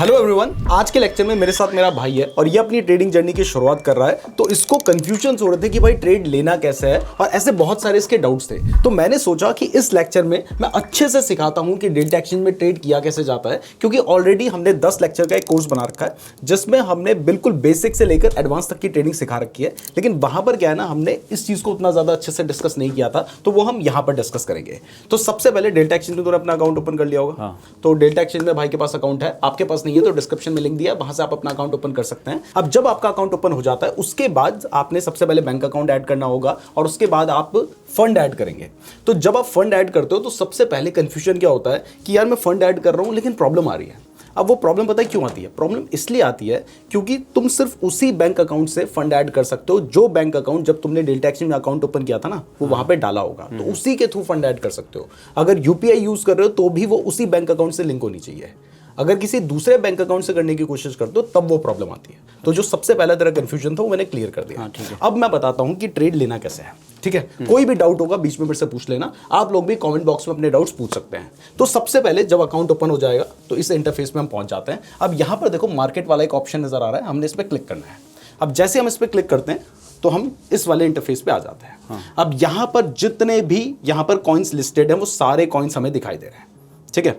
Hello everyone, आज के lecture में मेरे साथ मेरा भाई है और ये अपनी ट्रेडिंग जर्नी की शुरुआत कर रहा है। तो इसको कंफ्यूजन हो रहे थे कि भाई ट्रेड लेना कैसे है और ऐसे बहुत सारे इसके डाउट्स थे। तो मैंने सोचा कि इस लेक्चर में मैं अच्छे से सिखाता हूं कि डेल्टा एक्सचेंज में ट्रेड किया कैसे जाता है, क्योंकि ऑलरेडी हमने 10 लेक्चर का एक कोर्स बना रखा है जिसमें हमने बिल्कुल बेसिक से लेकर एडवांस तक की ट्रेडिंग सिखा रखी है। लेकिन वहां पर क्या है ना, हमने इस चीज को उतना ज्यादा अच्छे से डिस्कस नहीं किया था, तो वो हम यहां पर डिस्कस करेंगे। तो सबसे पहले डेल्टा एक्सचेंज में अपना अकाउंट ओपन कर लिया होगा। तो डेल्टा एक्सचेंज में भाई के पास अकाउंट है, आपके पास नहीं है तो डिस्क्रिप्शन में लिंक दिया, वहां से आप अपना अकाउंट ओपन कर सकते हैं। अब जब आपका अकाउंट ओपन हो जाता है उसके बाद आपने सबसे पहले बैंक अकाउंट ऐड करना होगा और उसके बाद आप फंड ऐड करेंगे। तो जब आप फंड ऐड करते हो तो सबसे पहले कंफ्यूजन क्या होता है कि यार मैं फंड ऐड कर रहा हूं लेकिन प्रॉब्लम आ रही है। अब वो प्रॉब्लम पता है क्यों आती है? प्रॉब्लम इसलिए आती है क्योंकि तुम सिर्फ उसी बैंक अकाउंट से फंड ऐड कर सकते हो जो बैंक अकाउंट जब तुमने डेल्टा एक्सचेंज में अकाउंट ओपन किया था ना, वो वहां पे डाला होगा। तो उसी के थ्रू फंड ऐड कर सकते हो। अगर यूपीआई यूज कर रहे हो तो भी वो उसी बैंक अकाउंट से लिंक होनी चाहिए। अगर किसी दूसरे बैंक अकाउंट से करने की कोशिश करते हो तब वो प्रॉब्लम आती है। तो जो सबसे पहला तेरा कंफ्यूजन था वो मैंने क्लियर कर दिया। अब मैं बताता हूं कि ट्रेड लेना कैसे है। ठीक है, कोई भी डाउट होगा बीच में मेरे से पूछ लेना। आप लोग भी कमेंट बॉक्स में अपने डाउट्स पूछ सकते हैं। तो सबसे पहले जब अकाउंट ओपन हो जाएगा तो इस इंटरफेस में हम पहुंच जाते हैं। अब यहां पर देखो मार्केट वाला एक ऑप्शन नजर आ रहा है, हमने इस पर क्लिक करना है। अब जैसे हम इस पर क्लिक करते हैं तो हम इस वाले इंटरफेस पे आ जाते हैं। अब यहां पर जितने भी यहां पर कॉइन्स लिस्टेड हैं वो सारे कॉइन्स हमें दिखाई दे रहे हैं। ठीक है,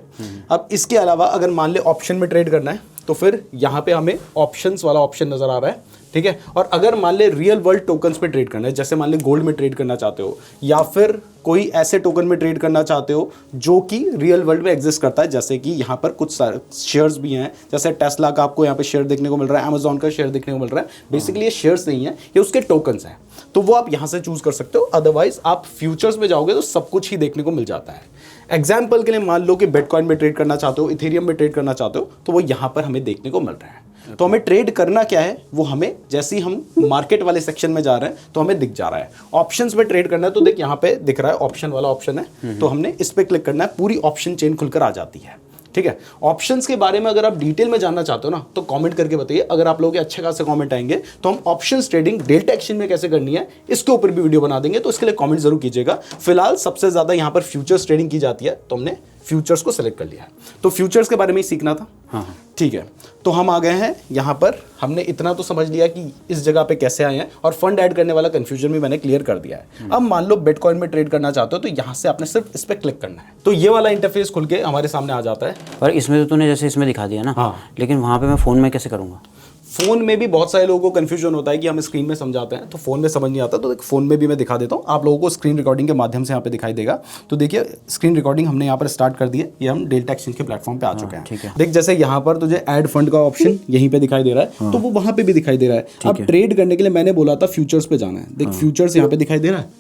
अब इसके अलावा अगर मान ले ऑप्शन में ट्रेड करना है तो फिर यहां पे हमें ऑप्शंस वाला ऑप्शन नजर आ रहा है। ठीक है, और अगर मान ले रियल वर्ल्ड टोकन्स पे ट्रेड करना है, जैसे मान ले गोल्ड में ट्रेड करना चाहते हो या फिर कोई ऐसे टोकन में ट्रेड करना चाहते हो जो कि रियल वर्ल्ड में एग्जिस्ट करता है, जैसे कि यहाँ पर कुछ शेयर्स भी हैं, जैसे टेस्ला का आपको यहाँ पे शेयर देखने को मिल रहा है, अमेजॉन का शेयर देखने को मिल रहा है। बेसिकली ये शेयर्स नहीं है, ये उसके टोकन्स हैं। तो वो आप यहाँ से चूज कर सकते हो। अदरवाइज आप फ्यूचर्स में जाओगे तो सब कुछ ही देखने को मिल जाता है। एग्जाम्पल के लिए मान लो कि बिटकॉइन में ट्रेड करना चाहते हो, इथेरियम में ट्रेड करना चाहते हो, तो वो यहाँ पर हमें देखने को मिल रहा है। तो हमें ट्रेड करना क्या है वो हमें, जैसे ही हम मार्केट वाले सेक्शन में जा रहे हैं तो हमें दिख जा रहा है। ऑप्शंस में ट्रेड करना है तो देख यहाँ पे दिख रहा है ऑप्शन वाला ऑप्शन है, तो हमने इस पे क्लिक करना है, पूरी ऑप्शन चेन खुलकर आ जाती है। ठीक है, ऑप्शंस के बारे में अगर आप डिटेल में जानना चाहते हो ना तो कमेंट करके बताइए। अगर आप लोगों के अच्छे खासे कमेंट आएंगे तो हम ऑप्शंस ट्रेडिंग डेल्टा एक्सचेंज में कैसे करनी है इसके ऊपर भी वीडियो बना देंगे, तो इसके लिए कमेंट जरूर कीजिएगा। फिलहाल सबसे ज्यादा यहाँ पर फ्यूचर्स ट्रेडिंग की जाती है तो हमने फ्यूचर्स को सिलेक्ट कर लिया है। तो फ्यूचर्स के बारे में ही सीखना था। हाँ, ठीक है, तो हम आ गए हैं यहाँ पर। हमने इतना तो समझ लिया कि इस जगह पे कैसे आए हैं और फंड ऐड करने वाला कंफ्यूजन भी मैंने क्लियर कर दिया है। अब मान लो बिटकॉइन में ट्रेड करना चाहते हो तो यहाँ से आपने सिर्फ इस पर क्लिक करना है, तो ये वाला इंटरफेस खुल के हमारे सामने आ जाता है। पर इसमें तो तूने जैसे इसमें दिखा दिया ना। हाँ, लेकिन वहाँ पे मैं फ़ोन में कैसे करूँगा? फोन में भी बहुत सारे लोगों को कंफ्यूजन होता है कि हम स्क्रीन में समझाते हैं तो फोन में समझ नहीं आता। तो फोन में भी मैं दिखा देता हूँ आप लोगों को, स्क्रीन रिकॉर्डिंग के माध्यम से यहाँ पे दिखाई देगा। तो देखिए स्क्रीन रिकॉर्डिंग हमने यहाँ पर स्टार्ट कर दी है, ये हम डेल्टा एक्सचेंज के प्लेटफॉर्म पे आ चुके हैं। ठीक है, देख जैसे यहाँ पर तुझे ऐड फंड का ऑप्शन यहीं पे दिखाई दे रहा है, तो वो वहाँ पे भी दिखाई दे रहा है। अब ट्रेड करने के लिए मैंने बोला था फ्यूचर्स पे जाना है। देख फ्यूचर्स यहाँ पे दिखाई दे रहा है,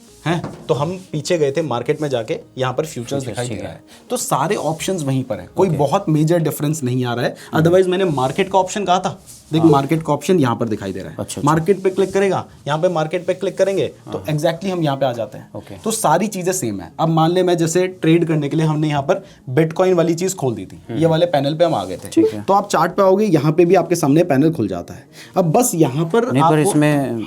तो हम पीछे गए थे मार्केट में जाके, यहाँ पर फ्यूचर्स दिखाई दे रहा है। तो सारे ऑप्शंस वहीं पर है, कोई बहुत मेजर डिफरेंस नहीं आ रहा है। अदरवाइज मैंने मार्केट का ऑप्शन कहा था, देख मार्केट का ऑप्शन यहाँ पर दिखाई दे रहा है। अच्छा, मार्केट पे क्लिक करेगा, यहाँ पे मार्केट पे क्लिक करेंगे तो एग्जैक्टली हम यहाँ पे आ जाते हैं। तो सारी चीजें सेम है। अब मान ले मैं जैसे ट्रेड करने के लिए हमने यहाँ पर बिटकॉइन वाली चीज खोल दी थी, ये वाले पैनल पे हम आ गए थे। तो आप चार्ट पे आओगे, यहाँ पे भी आपके सामने पैनल खुल जाता है। अब बस यहाँ पर इसमें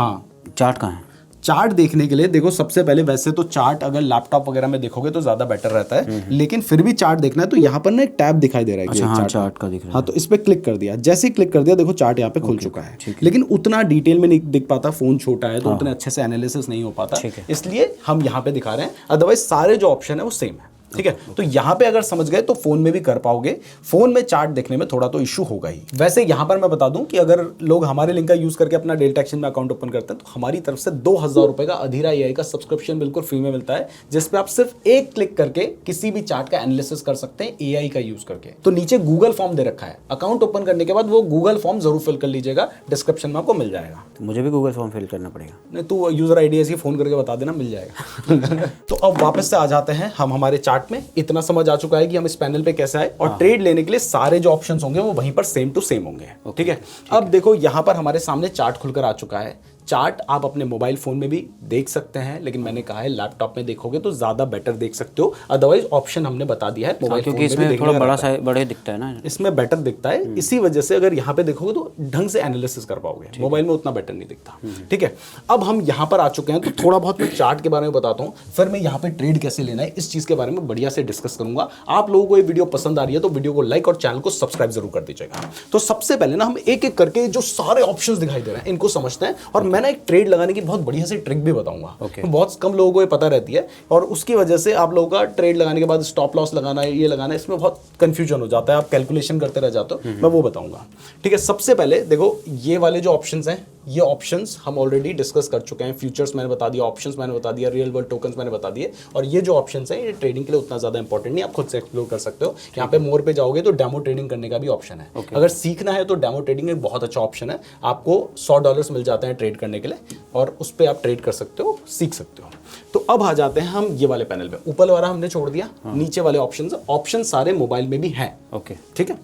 चार्ट कहाँ है? चार्ट देखने के लिए देखो सबसे पहले, वैसे तो चार्ट अगर लैपटॉप वगैरह में देखोगे तो ज्यादा बेटर रहता है, लेकिन फिर भी चार्ट देखना है तो यहाँ पर ना एक टैब दिखाई दे रहा है। अच्छा, हाँ, चार्ट का दिख रहा है। हाँ, तो इस पे क्लिक कर दिया। जैसे ही क्लिक कर दिया देखो चार्ट यहाँ पे खुल चुका है, लेकिन उतना डिटेल में नहीं दिख पाता, फोन छोटा है तो उतने अच्छे से एनालिसिस नहीं हो पाता, इसलिए हम यहाँ पे दिखा रहे हैं। अदरवाइज सारे जो ऑप्शन है वो सेम है। ठीक है, तो यहाँ पे अगर समझ गए तो फोन में भी कर पाओगे। फोन में चार्ट देखने में थोड़ा तो इशू होगा ही। वैसे यहाँ पर मैं बता दूं कि अगर लोग हमारे लिंक का यूज करके अपना डेल्टा एक्सचेंज में अकाउंट ओपन करते हैं तो हमारी तरफ से 2000 रुपए का अधीरा एआई का सब्सक्रिप्शन बिल्कुल फ्री में मिलता है, जिसपे आप सिर्फ एक क्लिक करके किसी भी चार्ट का एनालिसिस कर सकते हैं एआई का यूज करके। तो नीचे गूगल फॉर्म दे रखा है, अकाउंट ओपन करने के बाद वो गूगल फॉर्म जरूर फिल कर लीजिएगा, डिस्क्रिप्शन में आपको मिल जाएगा। तो मुझे भी गूगल फॉर्म फिल करना पड़ेगा? नहीं, तू यूजर आईडी ऐसी फोन करके बता देना, मिल जाएगा। तो अब वापस से आ जाते हैं हम हमारे चार्ट में। इतना समझ आ चुका है कि हम इस पैनल पे कैसे आए, और ट्रेड लेने के लिए सारे जो ऑप्शंस होंगे वो वहीं पर सेम टू सेम होंगे। ठीक है, अब देखो यहाँ पर हमारे सामने चार्ट खुलकर आ चुका है। चार्ट आप अपने मोबाइल फ़ोन में भी देख सकते हैं, लेकिन मैंने कहा है लैपटॉप में देखोगे तो ज़्यादा बेटर देख सकते हो। अदरवाइज ऑप्शन हमने बता दिया है मोबाइल क्योंकि इसमें थोड़ा बड़े दिखता है ना, इसमें बेटर दिखता है। इसी वजह से अगर यहाँ पे देखोगे तो ढंग से एनालिसिस कर पाओगे, मोबाइल में उतना बेटर नहीं दिखता। ठीक है, अब हम यहाँ पर आ चुके हैं, तो थोड़ा बहुत मैं चार्ट के बारे में बताता हूँ, फिर मैं यहाँ पे ट्रेड कैसे लेना है इस चीज़ के बारे में बढ़िया से डिस्कस करूंगा। आप लोगों को ये वीडियो पसंद आ रही है तो वीडियो को लाइक और चैनल को सब्सक्राइब जरूर कर दीजिएगा। तो सबसे पहले ना हम एक एक करके जो सारे ऑप्शंस दिखाई दे रहे हैं इनको समझते हैं, और मैं ना एक ट्रेड लगाने की बहुत बढ़िया सी ट्रिक भी बताऊंगा। बहुत कम लोगों को ये पता रहती है, और उसकी वजह से आप लोगों का ट्रेड लगाने के बाद स्टॉप लॉस लगाना है, ये लगाना है, इसमें बहुत कंफ्यूजन हो जाता है, आप कैलकुलेशन करते रह जाते हो। मैं वो बताऊंगा। ठीक है, सबसे पहले देखो ये वाले जो ऑप्शंस हैं, ये ऑप्शंस हम ऑलरेडी डिस्कस कर चुके हैं। फ्यूचर्स मैंने बता दिया, ऑप्शंस मैंने बता दिया, रियल वर्ल्ड टोकन्स मैंने बता दिए। और ये जो ऑप्शंस हैं ये ट्रेडिंग के लिए उतना ज़्यादा इंपॉर्टेंट नहीं, आप खुद से एक्सप्लोर कर सकते हो। यहाँ पे मोर पे जाओगे तो डेमो ट्रेडिंग करने का भी ऑप्शन है। अगर सीखना है तो डेमो ट्रेडिंग एक बहुत अच्छा ऑप्शन है। आपको $100 मिल जाते हैं ट्रेड करने के लिए, और उस पर आप ट्रेड कर सकते हो, सीख सकते हो। तो अब आ जाते हैं हम ये वाले पैनल पे। ऊपर वाला हमने छोड़ दिया, नीचे वाले ऑप्शन सारे मोबाइल में भी हैं। ओके, ठीक है।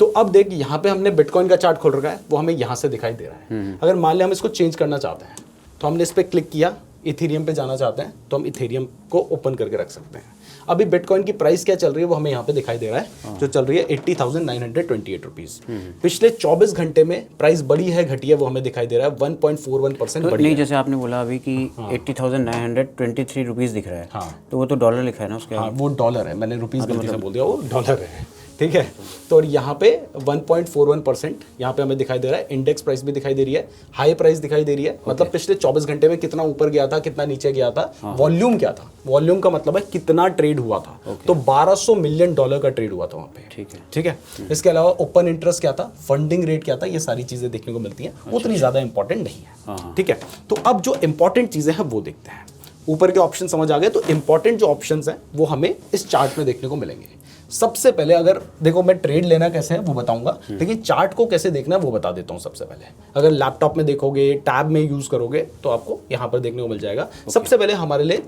तो अब देख यहाँ पे हमने बिटकॉइन का चार्ट खोल रखा है, वो हमें यहाँ से दिखाई दे रहा है। अगर मान लिया हम इसको चेंज करना चाहते हैं तो हमने इस पर क्लिक किया, इथेरियम पे जाना चाहते हैं तो हम इथेरियम को ओपन करके रख सकते हैं। अभी बिटकॉइन की प्राइस क्या चल रही है वो हमें यहाँ पे दिखाई दे रहा है, जो चल रही है 80,928 रुपीज़। पिछले 24 घंटे में प्राइस बढ़ी है घटी है वो हमें दिखाई दे रहा है 1.41% बढ़ी नहीं, जैसे आपने बोला अभी कि 80,923 रुपीज़ दिख रहा है। हाँ, तो वो तो डॉलर लिखा है ना उसके। हाँ, वो डॉलर है, मैंने रुपीज़ गलती से बोल दिया, वो डॉलर है। ठीक है, तो यहाँ पे 1.41% यहाँ पे हमें दिखाई दे रहा है। इंडेक्स प्राइस भी दिखाई दे रही है, हाई प्राइस दिखाई दे रही है। मतलब पिछले 24 घंटे में कितना ऊपर गया था, कितना नीचे गया था, वॉल्यूम क्या था। वॉल्यूम का मतलब है कितना ट्रेड हुआ था। तो $1200 मिलियन का ट्रेड हुआ था वहाँ पे। ठीक है, ठीक है। इसके अलावा ओपन इंटरेस्ट क्या था, फंडिंग रेट क्या था, ये सारी चीजें देखने को मिलती हैं, उतनी ज्यादा इंपॉर्टेंट नहीं है। ठीक है, तो अब जो इंपॉर्टेंट चीजें हैं वो देखते हैं। ऊपर के ऑप्शन समझ आ गए, तो इंपॉर्टेंट जो ऑप्शंस हैं वो हमें इस चार्ट में देखने को मिलेंगे। सबसे पहले अगर देखो, मैं ट्रेड लेना कैसे है वो बताऊंगा, लेकिन चार्ट को कैसे देखना है वो बता देता हूं। सबसे पहले अगर लैपटॉप में देखोगे, टैब में यूज करोगे तो आपको यहां पर देखने को मिल जाएगा। सबसे पहले हमारे लिए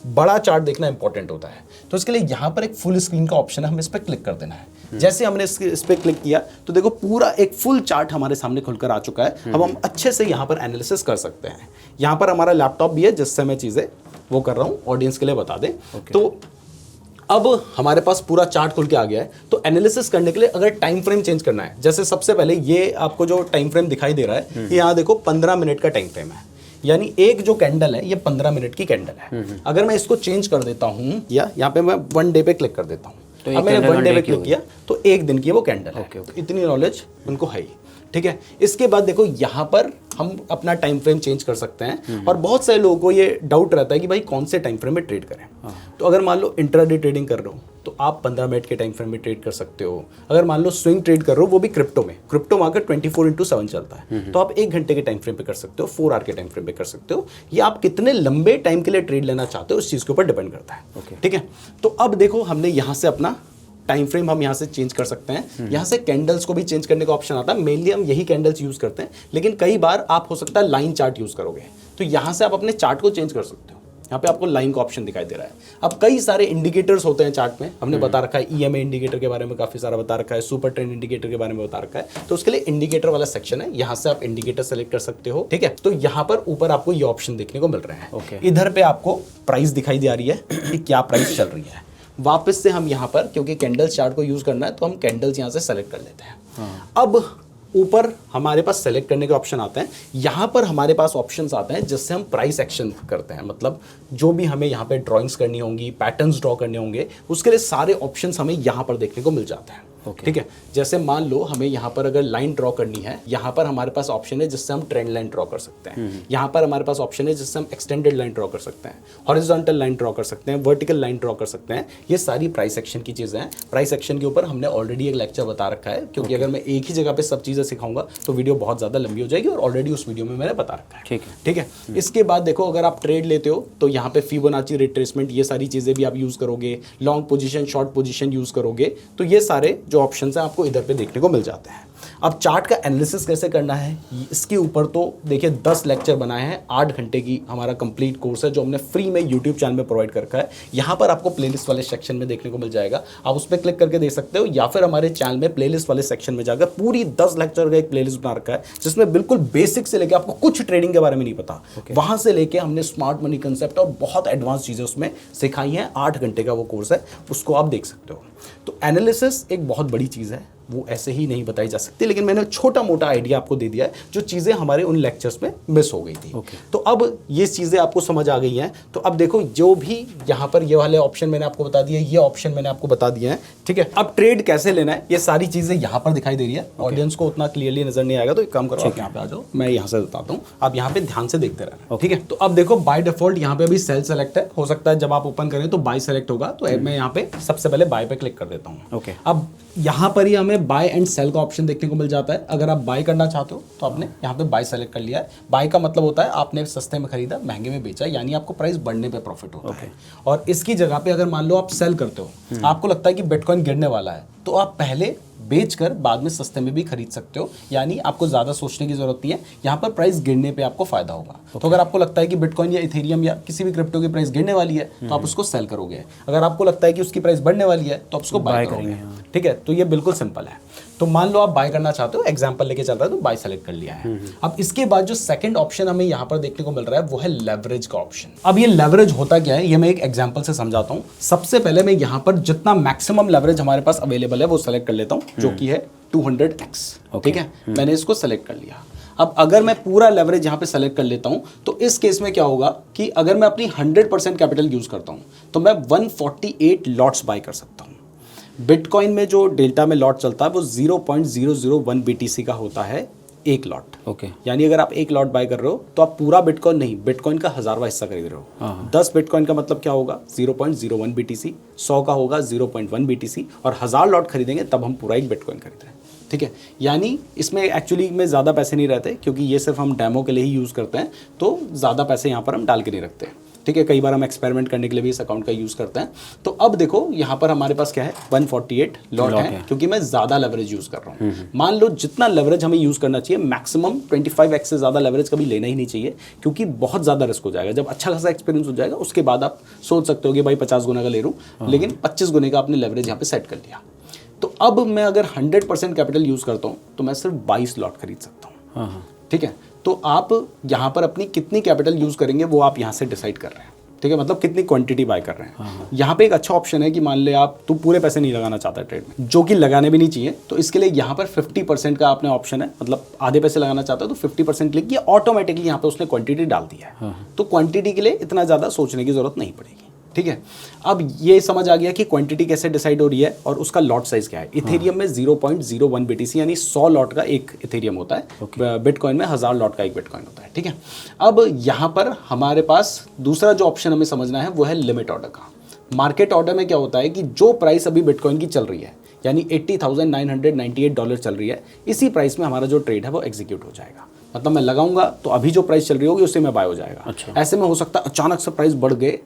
बड़ा चार्ट देखना इंपॉर्टेंट होता है, तो इसके लिए यहां पर एक फुल स्क्रीन का ऑप्शन है, हमें इस पर क्लिक कर देना है। जैसे हमने इस पर क्लिक किया तो देखो पूरा एक फुल चार्ट हमारे सामने खुलकर आ चुका है। अब हम अच्छे से यहाँ पर एनालिसिस कर सकते हैं। यहाँ पर हमारा लैपटॉप भी है जिससे मैं चीज़ें वो कर रहा हूँ, ऑडियंस के लिए बता दें। तो अब हमारे पास पूरा चार्ट खुल के आ गया है। तो एनालिसिस करने के लिए अगर टाइम फ्रेम चेंज करना है, जैसे सबसे पहले ये आपको जो टाइम फ्रेम दिखाई दे रहा है, ये यहाँ देखो 15 मिनट का टाइम फ्रेम है, यानी एक जो कैंडल है ये 15 मिनट की कैंडल है। अगर मैं इसको चेंज कर देता हूँ, या यहाँ पे मैं 1 डे पे क्लिक कर देता हूँ, तो अब मैंने 1 डे पे क्लिक किया तो 1 दिन की वो कैंडल है। इतनी नॉलेज उनको है ही। ठीक है, इसके बाद देखो यहाँ पर हम अपना टाइम फ्रेम चेंज कर सकते हैं। और बहुत सारे लोगों को ये डाउट रहता है कि भाई कौन से टाइम फ्रेम में ट्रेड करें। तो अगर मान लो इंट्राडे ट्रेडिंग कर रहे हो तो आप 15 मिनट के टाइम फ्रेम में ट्रेड कर सकते हो। अगर मान लो स्विंग ट्रेड कर रहे हो, वो भी क्रिप्टो में, क्रिप्टो मार्केट 24/7 चलता है, तो आप 1 घंटे के टाइम फ्रेम पे कर सकते हो, 4 आवर के टाइम फ्रेम पे कर सकते हो। ये आप कितने लंबे टाइम के लिए ट्रेड लेना चाहते हो उस चीज़ के ऊपर डिपेंड करता है। ठीक है, तो अब देखो हमने यहाँ से अपना टाइम फ्रेम हम यहाँ से चेंज कर सकते हैं। यहाँ से कैंडल्स को भी चेंज करने का ऑप्शन आता है। मेनली हम यही कैंडल्स यूज करते हैं, लेकिन कई बार आप हो सकता है लाइन चार्ट यूज करोगे, तो यहाँ से आप अपने चार्ट को चेंज कर सकते हो। यहाँ पे आपको लाइन का ऑप्शन दिखाई दे रहा है। अब कई सारे इंडिकेटर्स होते हैं चार्ट में, हमने बता रखा है EMA इंडिकेटर के बारे में काफी सारा बता रखा है, सुपर ट्रेंड इंडिकेटर के बारे में बता रखा है। तो उसके लिए इंडिकेटर वाला सेक्शन है, यहाँ से आप इंडिकेटर सेलेक्ट कर सकते हो। ठीक है, तो यहाँ पर ऊपर आपको ये ऑप्शन देखने को मिल रहे हैं। इधर पे आपको प्राइस दिखाई दे रही है कि क्या प्राइस चल रही है। वापस से हम यहाँ पर, क्योंकि कैंडल्स चार्ट को यूज करना है, तो हम कैंडल्स यहाँ से सेलेक्ट कर लेते हैं। अब ऊपर हमारे पास सेलेक्ट करने के ऑप्शन आते हैं। यहाँ पर हमारे पास ऑप्शंस आते हैं जिससे हम प्राइस एक्शन करते हैं। मतलब जो भी हमें यहाँ पे ड्राइंग्स करनी होंगी, पैटर्न्स ड्रॉ करने होंगे, उसके लिए सारे ऑप्शंस हमें यहाँ पर देखने को मिल जाते हैं। ठीक है, जैसे मान लो हमें यहाँ पर अगर लाइन ड्रॉ करनी है, यहाँ पर हमारे पास ऑप्शन है जिससे हम ट्रेंड लाइन ड्रॉ कर सकते हैं। यहाँ पर हमारे पास ऑप्शन है जिससे हम एक्सटेंडेड लाइन ड्रॉ कर सकते हैं, हॉरिजॉन्टल लाइन ड्रॉ कर सकते हैं, वर्टिकल लाइन ड्रॉ कर सकते हैं। ये सारी प्राइस एक्शन की चीज़ें हैं। प्राइस एक्शन के ऊपर हमने ऑलरेडी एक लेक्चर बता रखा है, क्योंकि अगर मैं एक ही जगह पे सब चीज़ें सिखाऊंगा तो वीडियो बहुत ज़्यादा लंबी हो जाएगी, और ऑलरेडी उस वीडियो में मैंने बता रखा है। ठीक है, इसके बाद देखो अगर आप ट्रेड लेते हो तो यहाँ पे फिबोनाची रिट्रेसमेंट, ये सारी चीज़ें भी आप यूज़ करोगे। Long position, short position use करोगे, तो ये सारे जो ऑप्शन हैं आपको इधर पे देखने को मिल जाते हैं। अब चार्ट का एनालिसिस कैसे करना है इसके ऊपर तो देखिए 10 लेक्चर बनाए हैं, 8 घंटे की हमारा कंप्लीट कोर्स है जो हमने फ्री में यूट्यूब चैनल में प्रोवाइड कर रखा है। यहाँ पर आपको प्लेलिस्ट वाले सेक्शन में देखने को मिल जाएगा, आप उस पर क्लिक करके देख सकते हो, या फिर हमारे चैनल में प्लेलिस्ट वाले सेक्शन में जाकर पूरी 10 लेक्चर का एक प्लेलिस्ट बना रखा है जिसमें बिल्कुल बेसिक से लेकर आपको कुछ ट्रेडिंग के बारे में नहीं पता, वहां से लेके हमने स्मार्ट मनी कंसेप्ट और बहुत एडवांस चीजें उसमें सिखाई हैं। 8 घंटे का वो कोर्स है, उसको आप देख सकते हो। तो एनालिसिस एक बहुत बड़ी चीज़ है, वो ऐसे ही नहीं बताई जा सकती, लेकिन मैंने छोटा मोटा आइडिया आपको दे दिया है जो चीज़ें हमारे उन लेक्चर्स में मिस हो गई थी। तो अब ये चीज़ें आपको समझ आ गई हैं। तो अब देखो जो भी यहाँ पर ये वाले ऑप्शन मैंने आपको बता दिए, ये ऑप्शन मैंने आपको बता दिए हैं, ठीक है। अब ट्रेड कैसे लेना है ये सारी चीज़ें यहाँ पर दिखाई दे रही है। ऑडियंस को उतना क्लियरली नजर नहीं आएगा तो एक काम करो, आप यहाँ पे आ जाओ, मैं यहाँ से बताता हूँ, आप यहाँ पे ध्यान से देखते रहना, ठीक है। तो अब देखो बाय डिफॉल्ट यहाँ पे अभी सेल सेलेक्ट है, हो सकता है जब आप ओपन करें तो बाय सेलेक्ट होगा, तो मैं यहाँ पे सबसे पहले बाय पे क्लिक कर देता हूँ। अब यहाँ पर ही हमें बाय एंड सेल का ऑप्शन देखने को मिल जाता है। अगर आप बाय करना चाहते हो तो आपने यहाँ पे बाय सेलेक्ट कर लिया है। बाय का मतलब होता है आपने सस्ते में खरीदा, महंगे में बेचा, यानी आपको प्राइस बढ़ने पे प्रॉफिट होता है। और इसकी जगह पे अगर मान लो आप सेल करते हो, आपको लगता है कि बिटकॉइन गिरने वाला है, तो आप पहले बेचकर बाद में सस्ते में भी खरीद सकते हो, यानी आपको ज़्यादा सोचने की जरूरत नहीं है। यहाँ पर प्राइस गिरने पे आपको फायदा होगा। तो अगर आपको लगता है कि बिटकॉइन या इथेरियम या किसी भी क्रिप्टो की प्राइस गिरने वाली है तो आप उसको सेल करोगे। अगर आपको लगता है कि उसकी प्राइस बढ़ने वाली है तो आप उसको बाय करोगे, ठीक है। तो ये बिल्कुल सिंपल है। तो मान लो आप बाय करना चाहते हो, एग्जांपल लेके चल रहा है तो बाय सेलेक्ट कर लिया है। अब इसके बाद जो सेकंड ऑप्शन हमें यहाँ पर देखने को मिल रहा है वो है लेवरेज का ऑप्शन। अब ये लेवरेज होता क्या है ये मैं एक एग्जांपल से समझाता हूँ। सबसे पहले मैं यहाँ पर जितना मैक्सिमम लेवरेज हमारे पास अवेलेबल है वो सेलेक्ट कर लेता हूँ, जो कि है 200x, ठीक है। मैंने इसको सेलेक्ट कर लिया। अब अगर मैं पूरा लेवरेज यहाँ पे सेलेक्ट कर लेता हूँ तो इस केस में क्या होगा कि अगर मैं अपनी 100% कैपिटल यूज करता हूँ तो मैं 148 लॉट्स बाय कर सकता हूँ। बिटकॉइन में जो डेल्टा में लॉट चलता है वो 0.001 BTC का होता है एक लॉट, ओके। यानी अगर आप एक लॉट बाय कर रहे हो तो आप पूरा बिटकॉइन नहीं, बिटकॉइन का 1000वां हिस्सा खरीद रहे हो। 10 बिटकॉइन का मतलब क्या होगा 0.01 BTC, 100 का होगा 0.1 BTC, और 1000 लॉट खरीदेंगे तब हम पूरा एक बिटकॉइन खरीद रहे हैं, ठीक है। यानी इसमें एक्चुअली में ज़्यादा पैसे नहीं रहते, क्योंकि ये सिर्फ हम डेमो के लिए ही यूज़ करते हैं, तो ज़्यादा पैसे यहाँ पर हम डाल के नहीं रखते, ठीक है। कई बार हम एक्सपेरिमेंट करने के लिए भी इस अकाउंट का यूज़ करते हैं। तो अब देखो यहाँ पर हमारे पास क्या है 148 लॉट है, क्योंकि मैं ज़्यादा लेवरेज यूज़ कर रहा हूँ। मान लो जितना लेवरेज हमें यूज़ करना चाहिए, मैक्सिमम 25x से ज़्यादा लेवरेज कभी लेना ही नहीं चाहिए, क्योंकि बहुत ज़्यादा रिस्क हो जाएगा। जब अच्छा खासा एक्सपीरियंस हो जाएगा उसके बाद आप सोच सकते हो कि भाई 50 गुना का ले लूँ, लेकिन 25 गुने का आपने लेवरेज यहाँ पे सेट कर लिया। तो अब मैं अगर 100% कैपिटल यूज़ करता हूँ तो मैं सिर्फ 22 लॉट खरीद सकता हूँ, ठीक है। तो आप यहाँ पर अपनी कितनी कैपिटल यूज़ करेंगे वो आप यहाँ से डिसाइड कर रहे हैं, ठीक है। मतलब कितनी क्वांटिटी बाय कर रहे हैं। यहाँ पे एक अच्छा ऑप्शन है कि मान ले आप तू पूरे पैसे नहीं लगाना चाहता ट्रेड में, जो कि लगाने भी नहीं चाहिए, तो इसके लिए यहाँ पर 50% का आपने ऑप्शन है, मतलब आधे पैसे लगाना चाहता है तो 50% क्लिक किया, ऑटोमेटिकली यहाँ पे उसने क्वांटिटी डाल दिया है। तो क्वांटिटी के लिए इतना ज़्यादा सोचने की जरूरत नहीं पड़ेगी, ठीक है। अब ये समझ आ गया कि क्वांटिटी कैसे डिसाइड हो रही है और उसका लॉट साइज क्या है। इथेरियम में 0.01 BTC यानी 100 लॉट का एक इथेरियम होता है, बिटकॉइन में 1000 लॉट का एक बिटकॉइन होता है, ठीक है। अब यहाँ पर हमारे पास दूसरा जो ऑप्शन हमें समझना है वो है लिमिट ऑर्डर का। मार्केट ऑर्डर में क्या होता है कि जो प्राइस अभी बिटकॉइन की चल रही है, यानी $80,998 चल रही है, इसी प्राइस में हमारा जो ट्रेड है वो एग्जीक्यूट हो जाएगा। मतलब मैं लगाऊंगा तो अभी जो प्राइस चल रही होगी उससे मैं बाय हो जाएगा। अच्छा। ऐसे में हो सकता है अचानक से प्राइस बढ़ गए,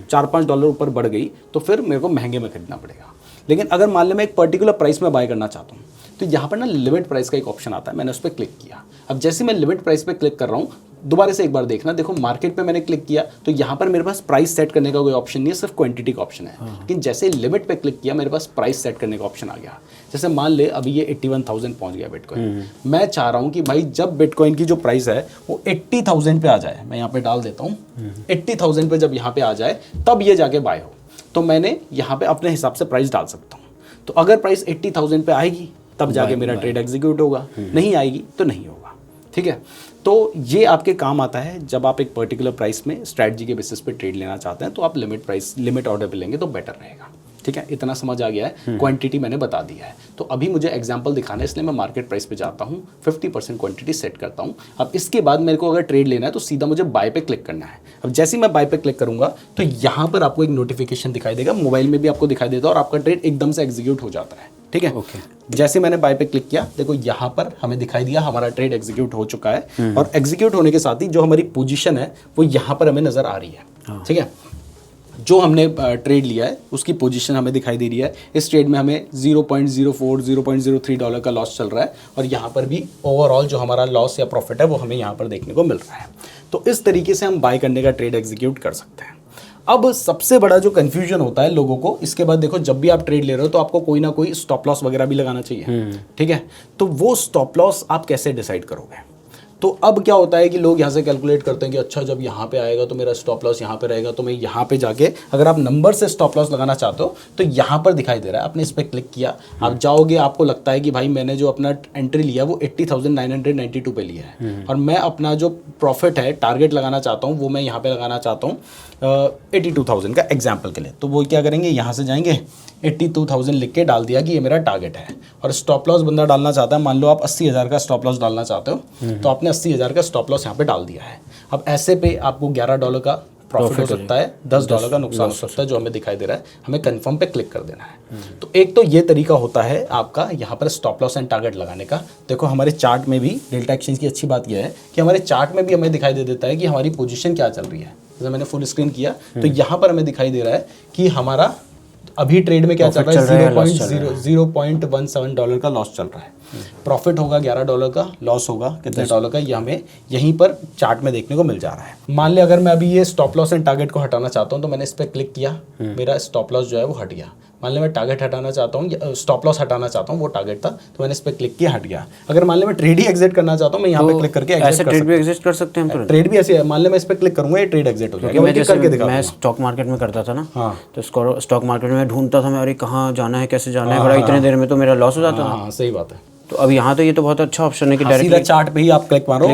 $4-5 ऊपर बढ़ गई, तो फिर मेरे को महंगे में खरीदना पड़ेगा। लेकिन अगर मान ले मैं एक पर्टिकुलर प्राइस में बाय करना चाहता हूँ तो यहाँ पर ना लिमिट प्राइस का एक ऑप्शन आता है, मैंने उस पर क्लिक किया। अब जैसे मैं लिमिट प्राइस पे क्लिक कर रहा हूँ, दोबारा से एक बार देखना, देखो मार्केट पे मैंने क्लिक किया तो यहाँ पर मेरे पास प्राइस सेट करने का कोई ऑप्शन नहीं है, सिर्फ क्वांटिटी का ऑप्शन है। लेकिन जैसे लिमिट पे क्लिक किया मेरे पास प्राइस सेट करने का ऑप्शन आ गया। जैसे मान ले अभी ये 81,000 पहुंच गया बिटकॉइन, मैं चाह रहा हूँ कि भाई जब बिटकॉइन की जो प्राइस है वो 80,000 पे आ जाए, मैं यहाँ पे डाल देता हूँ 80,000 पे जब यहाँ पे आ जाए तब ये जाके बाय हो, तो मैंने यहाँ पे अपने हिसाब से प्राइस डाल सकता हूँ। तो अगर प्राइस 80,000 पे आएगी तब जाके मेरा ट्रेड एग्जीक्यूट होगा, नहीं आएगी तो नहीं होगा, ठीक है। तो ये आपके काम आता है जब आप एक पर्टिकुलर प्राइस में स्ट्रैटेजी के बेसिस पे ट्रेड लेना चाहते हैं, तो आप लिमिट ऑर्डर पे लेंगे तो बेटर रहेगा, ठीक है। इतना समझ आ गया है, क्वांटिटी मैंने बता दिया है। तो अभी मुझे एग्जांपल दिखाना है, इसलिए मैं मार्केट प्राइस पे जाता हूँ, 50% क्वांटिटी सेट करता हूँ। अब इसके बाद मेरे को अगर ट्रेड लेना है तो सीधा मुझे बाय पे क्लिक करना है। अब जैसे ही मैं बाय पे क्लिक करूंगा तो यहाँ पर आपको एक नोटिफिकेशन दिखाई देगा, मोबाइल में भी आपको दिखाई देता है और आपका ट्रेड एकदम से एग्जीक्यूट हो जाता है, ठीक है। जैसे मैंने बाय पे क्लिक किया, देखो यहाँ पर हमें दिखाई दिया हमारा ट्रेड एग्जीक्यूट हो चुका है, और एग्जीक्यूट होने के साथ ही जो हमारी पोजीशन है वो यहाँ पर हमें नजर आ रही है, ठीक है। जो हमने ट्रेड लिया है उसकी पोजीशन हमें दिखाई दे रही है। इस ट्रेड में हमें 0.04 0.03 डॉलर का लॉस चल रहा है और यहाँ पर भी ओवरऑल जो हमारा लॉस या प्रॉफिट है वो हमें यहाँ पर देखने को मिल रहा है। तो इस तरीके से हम बाय करने का ट्रेड एग्जीक्यूट कर सकते हैं। अब सबसे बड़ा जो कंफ्यूजन होता है लोगों को, इसके बाद देखो जब भी आप ट्रेड ले रहे हो तो आपको कोई ना कोई स्टॉप लॉस वगैरह भी लगाना चाहिए, ठीक है। तो वो स्टॉप लॉस आप कैसे डिसाइड करोगे? तो अब क्या होता है कि लोग यहाँ से कैलकुलेट करते हैं कि अच्छा जब यहाँ पे आएगा तो मेरा स्टॉप लॉस यहाँ पे रहेगा, तो मैं यहाँ पे जाके अगर आप नंबर से स्टॉप लॉस लगाना चाहते हो तो यहाँ पर दिखाई दे रहा है, आपने इस पर क्लिक किया, आप जाओगे, आपको लगता है कि भाई मैंने जो अपना एंट्री लिया वो 80,992 पे लिया है और मैं अपना जो प्रॉफिट है टारगेट लगाना चाहता हूँ वो मैं यहाँ पे लगाना चाहता हूँ 82,000 का एग्जाम्पल के लिए। तो वो क्या करेंगे, यहाँ से जाएंगे 82,000 लिख के डाल दिया कि ये मेरा टारगेट है। और स्टॉप लॉस बंदा डालना चाहता है, मान लो आप 80,000 का स्टॉप लॉस डालना चाहते हो तो आपने 80,000 का स्टॉप लॉस यहाँ पे डाल दिया है। अब ऐसे पे आपको $11 का प्रॉफिट हो सकता है, $10 का नुकसान हो सकता है, जो हमें दिखाई दे रहा है। हमें कंफर्म पे क्लिक कर देना है। तो एक तो ये तरीका होता है आपका यहाँ पर स्टॉप लॉस एंड टारगेट लगाने का। देखो हमारे चार्ट में भी डेल्टा एक्सचेंज की अच्छी बात यह है कि हमारे चार्ट में भी हमें दिखाई दे देता है कि हमारी पोजीशन क्या चल रही है। जैसे मैंने फुल स्क्रीन किया तो यहाँ पर हमें दिखाई दे रहा है कि हमारा अभी ट्रेड में क्या चल रहा है, 0.17 डॉलर का लॉस चल रहा है। प्रॉफिट होगा $11 का, लॉस होगा कितने डॉलर का, ये हमें यहीं पर चार्ट में देखने को मिल जा रहा है। मान लिया अगर मैं अभी ये स्टॉप लॉस एंड टारगेट को हटाना चाहता हूँ तो मैंने इस पर क्लिक किया, मेरा स्टॉप लॉस जो है वो हट गया। मान लिया मैं टारगेट हटाना चाहता हूँ, स्टॉप लॉस हटाना चाहता हूँ, वो टारगेट था तो मैंने इस पर क्लिक किया, हट गया। अगर मान लिया मैं ट्रेड ही एग्जिट करना चाहता हूँ, मैं यहाँ पे क्लिक करके ऐसे ट्रेड भी एग्जिट कर सकते हैं। ट्रेड भी ऐसे है, मान लिया मैं इस पर क्लिक करूंगा ये ट्रेड एग्जिट हो जाएगा। मैं स्टॉक मार्केट में करता था ना, तो स्टॉक मार्केट में ढूंढता था मैं, अरे कहाँ जाना है, कैसे जाना है, बड़ा इतने देर में तो मेरा लॉस हो जाता था। हाँ सही बात है। तो अब यहाँ तो ये तो बहुत अच्छा ऑप्शन है कि सीधा चार्ट पे ही आप क्लिक मारो।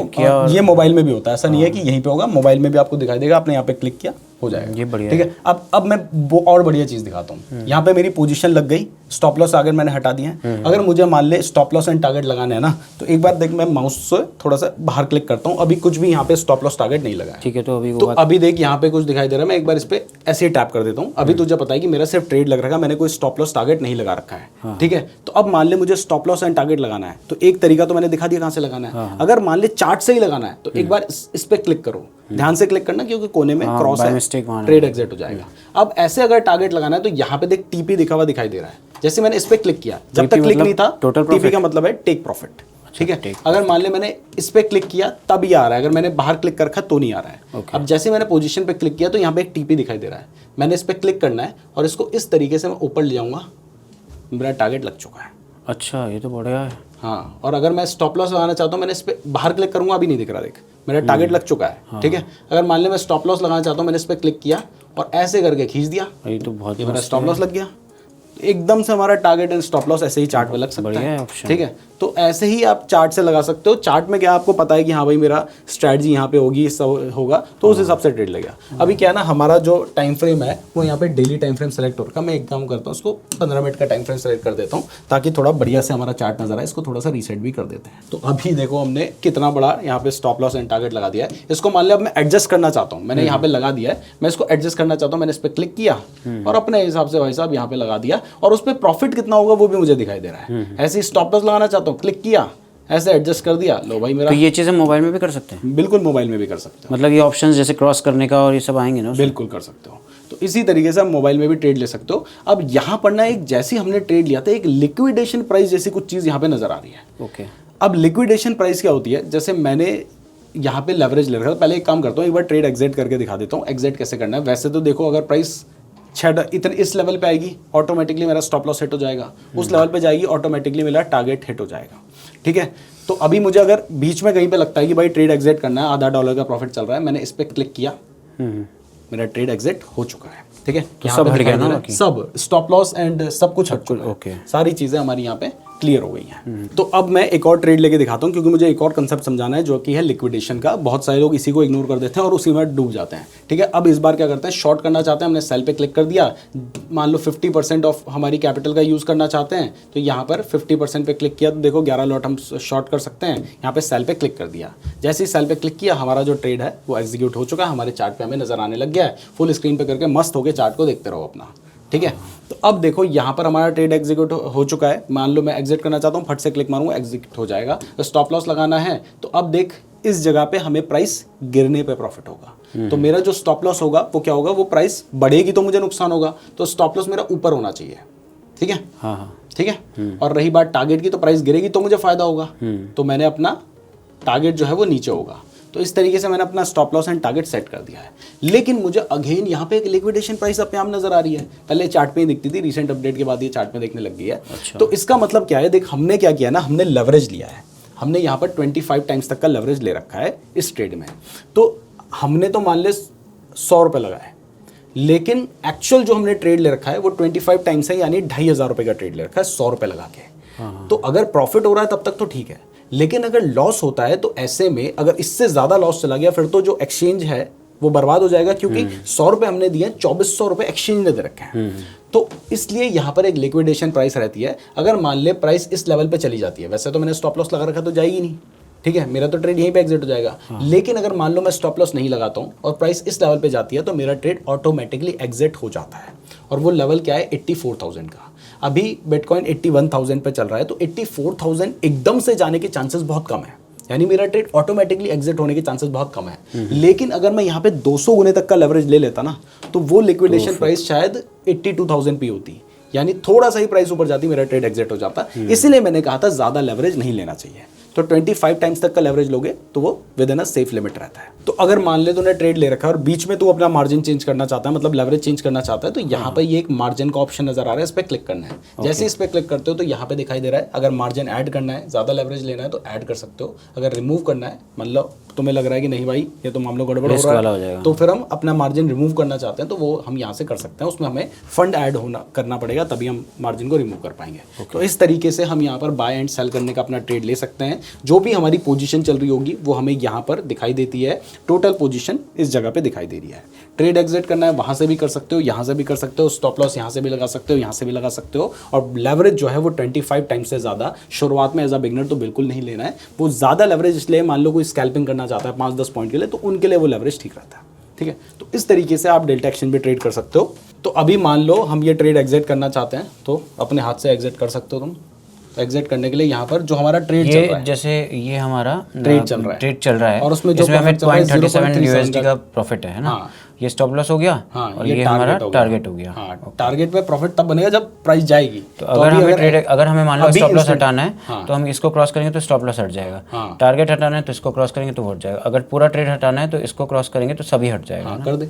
ये मोबाइल में भी होता है, ऐसा नहीं है कि यहीं पे होगा, मोबाइल में भी आपको दिखाई देगा, आपने यहाँ पे क्लिक किया हो जाएगा, ये बढ़िया। ठीक है, अब मैं वो और बढ़िया चीज दिखाता हूँ। यहाँ पे मेरी पोजीशन लग गई, स्टॉप लॉस अगर मैंने हटा दिया है। अगर मुझे मान ले स्टॉप लॉस एंड टारगेट लगाना है ना, तो एक बार देख मैं माउस से थोड़ा सा बाहर क्लिक करता हूँ, अभी कुछ भी यहाँ पे स्टॉप लॉस टारगेट नहीं लगा है। ठीक है, तो अभी देख यहाँ पे कुछ दिखाई दे रहा है, मैं एक बार इस पे ऐसे ही टैप कर देता हूँ। अभी तुझे पता है कि मेरा सिर्फ ट्रेड लग रहा है, मैंने कोई स्टॉप लॉस टारगेट नहीं लगा रखा है। ठीक है, तो अब मान ले मुझे स्टॉप लॉस एंड टारगेट लगाना है, तो एक तरीका तो मैंने दिखा दिया कहाँ से लगाना है। अगर मान ले चार्ट से ही लगाना है तो एक बार इस पे क्लिक करो, ध्यान से क्लिक करना क्योंकि कोने में क्रॉस है, ट्रेड एग्जिट हो जाएगा। अब ऐसे अगर टारगेट लगाना है तो यहाँ पे देख टीपी दिखा हुआ दिखाई दे रहा है। जैसे मैंने इस पे क्लिक किया, जब तक क्लिक नहीं था, टीपी का मतलब है टेक प्रॉफिट। ठीक है, अगर मान ले मैंने इस पे क्लिक किया तब ये आ रहा है, अगर मैंने बाहर क्लिक कर रखा तो नहीं आ रहा है। अब जैसे मैंने पोजीशन पे क्लिक किया तो यहाँ पे एक टीपी दिखाई दे रहा है, मैंने इस पे क्लिक करना है और इसको इस तरीके से मैं ऊपर ले जाऊंगा, मेरा टारगेट लग चुका है। अच्छा, ये तो बढ़िया है। हाँ, और अगर मैं स्टॉप लॉस लगाना चाहता हूँ, मैंने इस पे बाहर क्लिक करूंगा, अभी नहीं दिख रहा, देख मेरा टारगेट लग चुका है। हाँ। ठीक है, अगर मान ले मैं स्टॉप लॉस लगाना चाहता हूँ, मैंने इस पे क्लिक किया और ऐसे करके खींच दिया, ये तो बहुत, ये मेरा स्टॉप लॉस लग गया। एकदम से हमारा टारगेट एंड स्टॉप लॉस ऐसे ही चार्ट में लग सकता है। ठीक है, तो ऐसे ही आप चार्ट से लगा सकते हो। चार्ट में क्या आपको पता है कि हाँ भाई मेरा स्ट्रैटेजी यहाँ पे होगी, सब होगा, तो उस हिसाब से ट्रेड लगेगा। अभी क्या है ना, हमारा जो टाइम फ्रेम है वो यहाँ पे डेली टाइम फ्रेम सेलेक्ट हो रखा है। मैं एक काम करता हूँ, उसको 15 मिनट का टाइम फ्रेम सेलेक्ट कर देता हूँ ताकि थोड़ा बढ़िया से हमारा चार्ट नजर आए। इसको थोड़ा सा रीसेट भी कर देते हैं। तो अभी देखो हमने कितना बड़ा यहाँ पे स्टॉप लॉस एंड टारगेट लगा दिया है। इसको मान लिया अब मैं एडजस्ट करना चाहता हूँ, मैंने यहाँ पे लगा दिया है, मैं इसको एडजस्ट करना चाहता हूँ, मैंने इस पर क्लिक किया और अपने हिसाब से भाई साहब यहाँ पे लगा दिया और उस पर प्रॉफिट कितना होगा वो भी मुझे दिखाई दे रहा है। ऐसे स्टॉप लॉस लगाना चाहता हूँ, क्लिक किया, ऐसे एडजस्ट कर दिया, लो भाई मेरा। तो ये चीज़ें मोबाइल में भी कर सकते हैं? बिल्कुल मोबाइल में भी कर सकते हो। मतलब ये ऑप्शंस जैसे क्रॉस करने का और ये सब आएंगे ना? बिल्कुल कर सकते हो। तो इसी तरीके से आप मोबाइल में भी ट्रेड ले सकते हो। अब यहाँ पर ना एक जैसे हमने ट्रेड लिया था, एक लिक्विडेशन प्राइस जैसी कुछ चीज़ यहाँ पे नजर आ रही है। ओके, अब लिक्विडेशन प्राइस क्या होती है, जैसे मैंने यहाँ पे लेवरेज ले रखा था। पहले एक काम करता हूँ, एक बार ट्रेड एग्जिट करके दिखा देता हूँ। एग्जिट कैसे करना है, वैसे तो देखो अगर प्राइस इतने इस लेवल पे आएगी, ऑटोमेटिकली मेरा स्टॉप लॉस हिट हो जाएगा। उस लेवल पे जाएगी, ऑटोमेटिकली मेरा टारगेट हिट हो जाएगा। ठीक है, तो अभी मुझे अगर बीच में कहीं पे लगता है कि भाई ट्रेड एग्जिट करना है, $0.5 का प्रॉफिट चल रहा है, मैंने इस पर क्लिक किया, मेरा ट्रेड एग्जिट हो चुका है। ठीक है, तो सब हट गया ना, सब स्टॉप लॉस एंड सब कुछ हट चुका है। ओके, सारी चीज़ें हमारी यहाँ पे क्लियर हो गई हैं। तो अब मैं एक और ट्रेड लेके दिखाता हूँ क्योंकि मुझे एक और कंसेप्ट समझाना है जो कि है लिक्विडेशन का। बहुत सारे लोग इसी को इग्नोर कर देते हैं और उसी में डूब जाते हैं। ठीक है, अब इस बार क्या करते हैं, शॉर्ट करना चाहते हैं, हमने सेल पे क्लिक कर दिया। मान लो 50% ऑफ हमारी कैपिटल का यूज़ करना चाहते हैं तो यहाँ पर 50% पे क्लिक किया तो देखो 11 लॉट हम शॉर्ट कर सकते हैं। यहाँ पे सेल पे क्लिक कर दिया, जैसे ही सेल पे क्लिक किया हमारा जो ट्रेड है वो एग्जीक्यूट हो चुका है, हमारे चार्ट पे हमें नजर आने लग गया है। फुल स्क्रीन पे करके मस्त होकर चार्ट को देखते रहो अपना। ठीक है, तो अब देखो यहाँ पर हमारा ट्रेड एग्जीक्यूट हो चुका है। मान लो मैं एग्जिट करना चाहता हूँ, फट से क्लिक मारूंगा, एग्जिट हो जाएगा। तो स्टॉप लॉस लगाना है तो अब देख इस जगह पे हमें प्राइस गिरने पे प्रॉफिट होगा। तो मेरा जो स्टॉप लॉस होगा वो क्या होगा, वो प्राइस बढ़ेगी तो मुझे नुकसान होगा, तो स्टॉप लॉस मेरा ऊपर होना चाहिए। ठीक है, हाँ ठीक है। और रही बात टारगेट की, तो प्राइस गिरेगी तो मुझे फायदा होगा, तो मैंने अपना टारगेट जो है वो नीचे होगा। तो इस तरीके से मैंने अपना stop loss and target set कर दिया है। लेकिन मुझे अगेन यहाँ पे एक लिक्विडेशन प्राइस अपने आप नजर आ रही है। पहले चार्ट पे ही दिखती थी, रिसेंट अपडेट के बाद ये चार्ट में देखने लग गई है। अच्छा। तो इसका मतलब क्या है, देख हमने क्या किया ना, हमने लेवरेज लिया है। हमने यहाँ पर 25 टाइम्स तक का लेवरेज ले रखा है इस ट्रेड में। तो हमने तो मान ले 100 रुपये लगाए, लेकिन एक्चुअल जो हमने ट्रेड ले रखा है वो 25 टाइम्स है, यानी 2500 रुपये का ट्रेड ले रखा है 100 रुपये लगा के। तो अगर प्रॉफिट हो रहा है तब तक तो ठीक है, लेकिन अगर लॉस होता है तो ऐसे में अगर इससे ज़्यादा लॉस चला गया फिर तो जो एक्सचेंज है वो बर्बाद हो जाएगा, क्योंकि 100 रुपये हमने दिए, 2400 रुपये एक्सचेंज ने दे रखे हैं। तो इसलिए यहाँ पर एक लिक्विडेशन प्राइस रहती है। अगर मान ले प्राइस इस लेवल पे चली जाती है, वैसे तो मैंने स्टॉप लॉस लगा रखा तो जाएगी नहीं, ठीक है, मेरा तो ट्रेड यहीं पे एग्जिट हो जाएगा। लेकिन अगर मान लो मैं स्टॉप लॉस नहीं लगाता हूँ और प्राइस इस लेवल पे जाती है तो मेरा ट्रेड ऑटोमेटिकली एग्जिट हो जाता है। और वो लेवल क्या है, 84,000 का। अभी बिटकॉइन 81,000 पे चल रहा है, तो 84,000 एकदम से जाने के चांसेस बहुत कम है, यानी मेरा ट्रेड ऑटोमेटिकली एग्जिट होने के चांसेस बहुत कम है। लेकिन अगर मैं यहाँ पे 200 गुने तक का लेवरेज ले लेता ना, तो वो लिक्विडेशन प्राइस शायद 82,000 पे होती, यानी थोड़ा सा ही प्राइस ऊपर जाती, मेरा ट्रेड एग्जिट हो जाता। इसलिए मैंने कहा था ज़्यादा लेवरेज नहीं लेना चाहिए। तो 25 टाइम्स तक का लेवरेज लोगे तो वो with in a safe limit रहता है। तो अगर मान ले तूने ट्रेड ले रखा है और बीच में तू अपना मार्जिन चेंज करना चाहता है, मतलब लेवरेज चेंज करना चाहता है, तो यहाँ पे ये एक मार्जिन का ऑप्शन नजर आ रहा है, इस पर क्लिक करना है। जैसे इस पर क्लिक करते हो तो यहाँ पे दिखाई दे रहा है, अगर मार्जिन ऐड करना है, ज़्यादा लेवरेज लेना है तो ऐड कर सकते हो। अगर रिमूव करना है, मतलब तुम्हें लग रहा है कि नहीं भाई ये तो मामला गड़बड़ हो रहा है, तो फिर हम अपना मार्जिन रिमूव करना चाहते हैं तो वो हम यहाँ से कर सकते हैं। उसमें हमें फंड ऐड करना पड़ेगा, तभी हम मार्जिन को रिमूव कर पाएंगे। तो इस तरीके से हम यहाँ पर बाय एंड सेल करने का अपना ट्रेड ले सकते हैं। जो भी हमारी पोजीशन चल रही होगी वो हमें यहाँ पर दिखाई देती है, टोटल पोजीशन इस जगह पे दिखाई दे रही है। ट्रेड एग्जिट करना है वहाँ से भी कर सकते हो, यहाँ से भी कर सकते हो, स्टॉप लॉस यहाँ से भी लगा सकते हो, यहाँ से भी लगा सकते हो। और लेवरेज जो है वो 25 टाइम्स से ज़्यादा शुरुआत में एज अ बिगनर तो बिल्कुल नहीं लेना है। वो ज़्यादा लेवरेज इसलिए, मान लो कोई स्कैल्पिंग करना चाहता है 5-10 पॉइंट के लिए, तो उनके लिए वो लेवरेज ठीक रहता है। ठीक है, तो इस तरीके से आप डेल्टा एक्शन भी ट्रेड कर सकते हो। तो अभी मान लो हम ये ट्रेड एग्जिट करना चाहते हैं तो अपने हाथ से एग्जिट कर सकते हो तुम। एग्जिट करने के लिए यहाँ पर जो हमारा ट्रेड चल रहा है, जैसे ये हमारा ट्रेड चल रहा है और उसमें जो हमें 0.37 USD का प्रॉफिट है ना, ये स्टॉप लॉस हो गया। हाँ, और ये हमारा टारगेट हो गया। हाँ, टारगेट पे प्रॉफिट तब बनेगा जब प्राइस जाएगी। तो अगर हमें मान लो स्टॉप लॉस हटाना है तो हम इसको क्रॉस करेंगे तो स्टॉप लॉस हट जाएगा। टारगेट हटाना है तो इसको क्रॉस करेंगे तो हट जाएगा। अगर पूरा ट्रेड हटाना है तो इसको क्रॉस करेंगे तो सभी हट जाएगा। कर दे।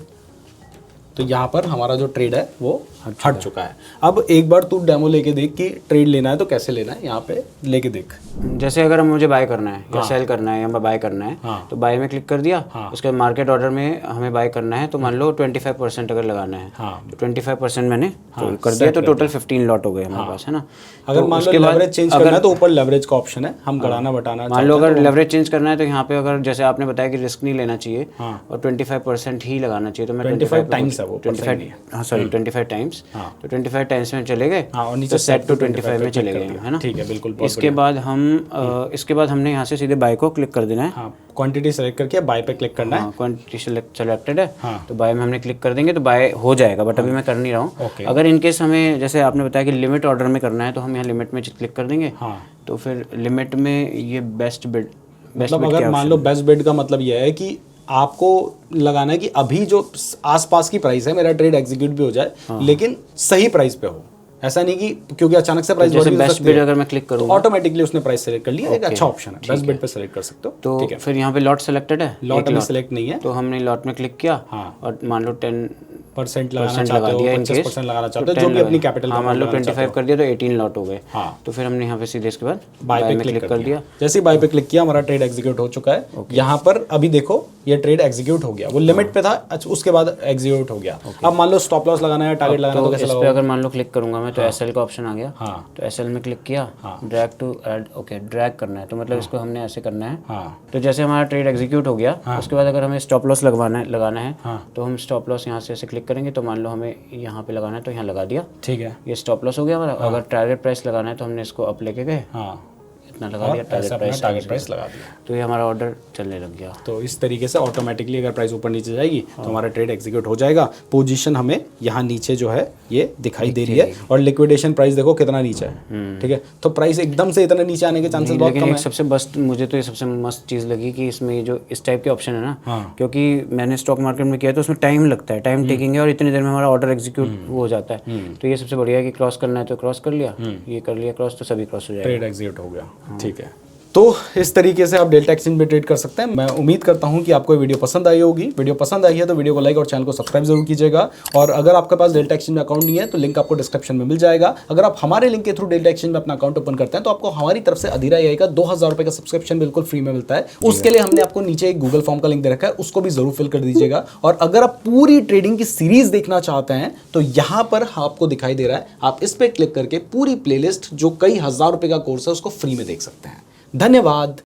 तो यहाँ पर हमारा जो ट्रेड है वो हट चुका है। अब एक बार तू डेमो लेके देख कि ट्रेड लेना है तो कैसे लेना है, यहाँ पे लेके देख। जैसे अगर मुझे बाय करना है या सेल करना है या बाय करना है, तो बाय में क्लिक कर दिया। उसके बाद मार्केट ऑर्डर में हमें बाय करना है, तो मान लो 25% अगर लगाना है, तो 25% मैंने कर दिया, तो टोटल 15 लॉट हो गए हमारे पास, है ना। अगर मान लो लेवरेज चेंज करना है तो ऊपर लेवरेज का ऑप्शन है, हम बढ़ाना बटाना। मान लो अगर लेवरेज चेंज करना है तो यहाँ पे अगर जैसे आपने बताया कि रिस्क नहीं लेना चाहिए और 25% ही लगाना चाहिए, तो मैं 25 टाइम्स है वो, 25 टाइम्स, तो 25 टाइम्स में चले गए और नीचे सेट टू 25 में चले गए, है ना। ठीक है, बिल्कुल। इसके बाद हमने यहाँ से सीधे बाय को क्लिक कर देना है। क्वांटिटी सेलेक्ट करके बाय पे क्लिक करना है। क्वांटिटी सेलेक्टेड है, तो बाय में हमने क्लिक कर देंगे तो बाय हो जाएगा, बट अभी मैं कर नहीं रहा हूँ। अगर इनकेस हमें जैसे आपने बताया कि लिमिट ऑर्डर में करना है, तो हम यहाँ लिमिट में क्लिक कर देंगे। तो फिर लिमिट में ये बेस्ट बिड, मतलब अगर मान लो बेस्ट बिड का मतलब ये है कि आपको लगाना है कि अभी जो आसपास की प्राइस है मेरा ट्रेड एग्जीक्यूट भी हो जाए, लेकिन सही प्राइस पे हो। ऐसा नहीं कि क्योंकि अचानक से प्राइस जैसे बेस्ट बिड अगर मैं क्लिक करूँ तो ऑटोमेटिकली उसने प्राइस सेलेक्ट कर लिया। एक अच्छा ऑप्शन है, बेस्ट बिड पे सेलेक्ट कर सकते हो। तो ठीक है, फिर यहाँ पे लॉट सेलेक्टेड है, लॉट अभी सेलेक्ट नहीं है, तो हमने लॉट में क्लिक किया और मान लो 10% लगाना चाहते हो, 25% लगाना चाहते हो, जो भी अपनी कैपिटल का, मान लो 25 कर दिया तो 18 लॉट हो गए। तो फिर हमने यहाँ पे सीधे इसके बाद बाय पे क्लिक कर दिया। जैसे ही बाय पे क्लिक किया हमारा ट्रेड एग्जीक्यूट हो चुका है। यहाँ पर अभी देखो ये ट्रेड एग्जीक्यूट हो गया, वो लिमिट पे था, अच्छा उसके बाद एग्जीक्यूट हो गया। अब मान लो स्टॉप लॉस लगाना है, टारगेट लगाना है, तो कैसे लगाओगे? अगर मान लो क्लिक करूंगा मैं तो एसएल का ऑप्शन आ गया। तो एसएल में क्लिक किया, drag to add, okay drag करना है, तो मतलब इसको हमने ऐसे करना है। तो जैसे हमारा ट्रेड एग्जीक्यूट हो गया, उसके बाद अगर हमें स्टॉप लॉस लगाना है तो हम स्टॉप लॉस यहाँ से ऐसे क्लिक करेंगे, तो मान लो हमें यहाँ पे लगाना है तो यहाँ लगा दिया। ठीक है, ये स्टॉप लॉस हो गया हमारा। अगर टारगेट प्राइस लगाना है तो हमने इसको अप लेके गए, इतना लगा दिया, टारगेट प्राइस लगा दिया, तो ये हमारा ऑर्डर चलने लग गया। तो इस तरीके से ऑटोमेटिकली अगर प्राइस ऊपर नीचे जाएगी तो हमारा ट्रेड एग्जीक्यूट हो जाएगा। पोजीशन हमें यहाँ नीचे जो है ये दिखाई दे रही है, और लिक्विडेशन प्राइस देखो कितना नीचे है, ठीक है। तो प्राइस एकदम से इतना नीचे आने के चांसेस बहुत कम है। सबसे बेस्ट मुझे तो ये सबसे मस्त चीज़ लगी कि इसमें जो इस टाइप के ऑप्शन है ना, क्योंकि मैंने स्टॉक मार्केट में किया तो उसमें टाइम लगता है, टाइम टेकिंग है, और इतनी देर में हमारा ऑर्डर एग्जीक्यूट हो जाता है। तो ये सबसे बढ़िया है कि क्रॉस करना है तो क्रॉस कर लिया, ये कर लिया क्रॉस, तो सभी क्रॉस हो जाएगा, ट्रेड एग्जीक्यूट हो गया। ठीक है, तो इस तरीके से आप डेल्टा एक्सचेंज में ट्रेड कर सकते हैं। मैं उम्मीद करता हूं कि आपको ये वीडियो पसंद आई होगी। वीडियो पसंद आई है तो वीडियो को लाइक और चैनल को सब्सक्राइब जरूर कीजिएगा। और अगर आपके पास डेल्टा एक्सचेंज में अकाउंट नहीं है तो लिंक आपको डिस्क्रिप्शन में मिल जाएगा। अगर आप हमारे लिंक के थ्रू डेल्टा एक्सचेंज में अपना अकाउंट ओपन करते हैं तो आपको हमारी तरफ से अधिरा AI का 2000 रुपये का सब्सक्रिप्शन बिल्कुल फ्री में मिलता है। उसके लिए हमने आपको नीचे एक गूगल फॉर्म का लिंक दे रखा है, उसको भी जरूर फिल कर दीजिएगा। और अगर आप पूरी ट्रेडिंग की सीरीज देखना चाहते हैं तो यहां पर आपको दिखाई दे रहा है, आप इस पर क्लिक करके पूरी प्लेलिस्ट जो कई हजार रुपए का कोर्स है उसको फ्री में देख सकते हैं। धन्यवाद।